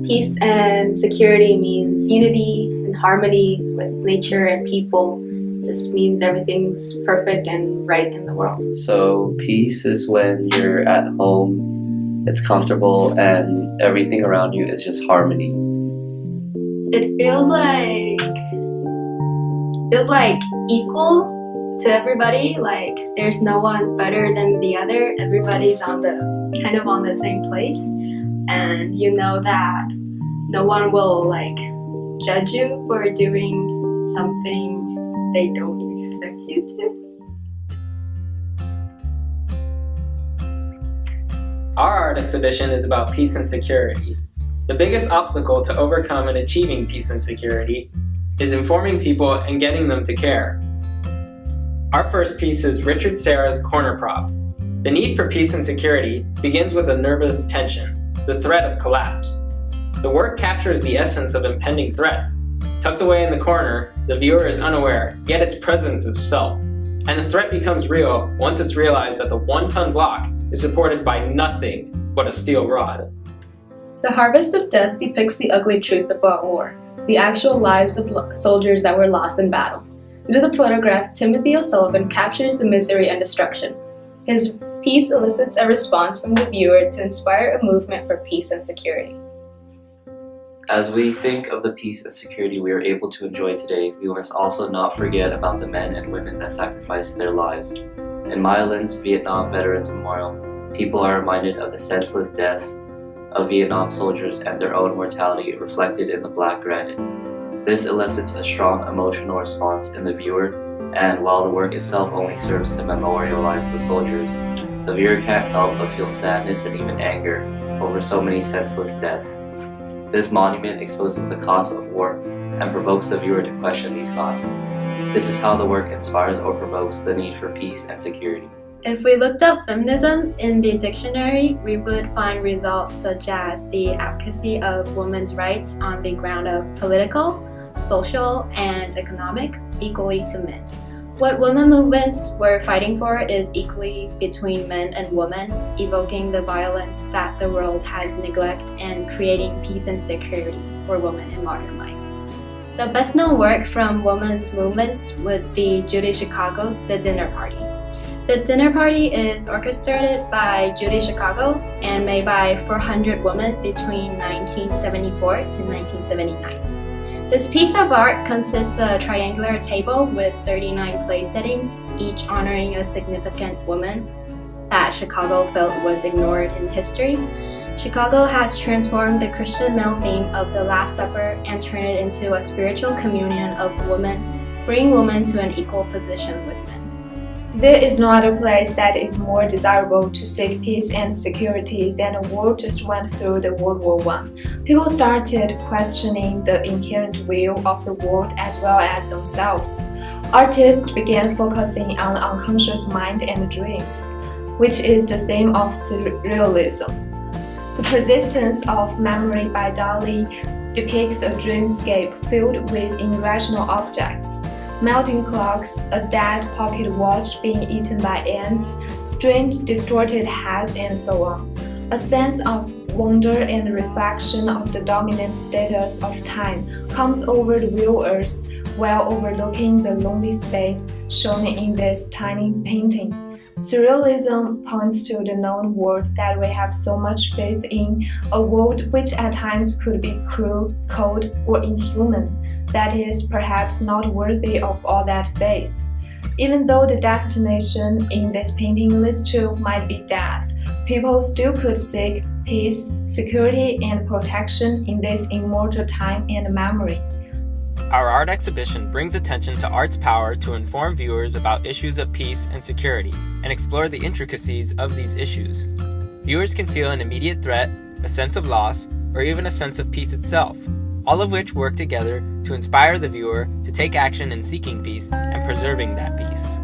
Peace and security means unity and harmony with nature and people. It just means everything's perfect and right in the world. So peace is when you're at home, it's comfortable, and everything around you is just harmony. It feels like equal to everybody. Like there's no one better than the other. Everybody's on the same place, and you know that no one will judge you for doing something they don't expect you to. Our art exhibition is about peace and security. The biggest obstacle to overcome in achieving peace and security is informing people and getting them to care. Our first piece is Richard Serra's Corner Prop. The need for peace and security begins with a nervous tension, the threat of collapse. The work captures the essence of impending threats. Tucked away in the corner, the viewer is unaware, yet its presence is felt. And the threat becomes real once it's realized that the 1-ton block is supported by nothing but a steel rod. The Harvest of Death depicts the ugly truth about war, the actual lives of soldiers that were lost in battle. Through the photograph, Timothy O'Sullivan captures the misery and destruction. His piece elicits a response from the viewer to inspire a movement for peace and security. As we think of the peace and security we are able to enjoy today, we must also not forget about the men and women that sacrificed their lives. In Maya Lin's Vietnam Veterans Memorial, people are reminded of the senseless deaths of Vietnam soldiers and their own mortality reflected in the black granite. This elicits a strong emotional response in the viewer, and while the work itself only serves to memorialize the soldiers, the viewer can't help but feel sadness and even anger over so many senseless deaths. This monument exposes the cost of war and provokes the viewer to question these costs. This is how the work inspires or provokes the need for peace and security. If we looked up feminism in the dictionary, we would find results such as the advocacy of women's rights on the ground of political, social, and economic equally to men. What women movements were fighting for is equally between men and women, evoking the violence that the world has neglected and creating peace and security for women in modern life. The best known work from women's movements would be Judy Chicago's The Dinner Party. The Dinner Party is orchestrated by Judy Chicago and made by 400 women between 1974 to 1979. This piece of art consists of a triangular table with 39 place settings, each honoring a significant woman that Chicago felt was ignored in history. Chicago has transformed the Christian male theme of the Last Supper and turned it into a spiritual communion of women, bringing women to an equal position with men. There is no other place that is more desirable to seek peace and security than a war just went through the World War I. People started questioning the inherent will of the world as well as themselves. Artists began focusing on the unconscious mind and dreams, which is the theme of surrealism. The Persistence of Memory by Dali depicts a dreamscape filled with irrational objects. Melting clocks, a dead pocket watch being eaten by ants, strange distorted heads, and so on. A sense of wonder and reflection of the dominant status of time comes over the viewers while overlooking the lonely space shown in this tiny painting. Surrealism points to the known world that we have so much faith in, a world which at times could be cruel, cold, or inhuman, that is perhaps not worthy of all that faith. Even though the destination in this painting list too might be death, people still could seek peace, security, and protection in this immortal time and memory. Our art exhibition brings attention to art's power to inform viewers about issues of peace and security and explore the intricacies of these issues. Viewers can feel an immediate threat, a sense of loss, or even a sense of peace itself, all of which work together to inspire the viewer to take action in seeking peace and preserving that peace.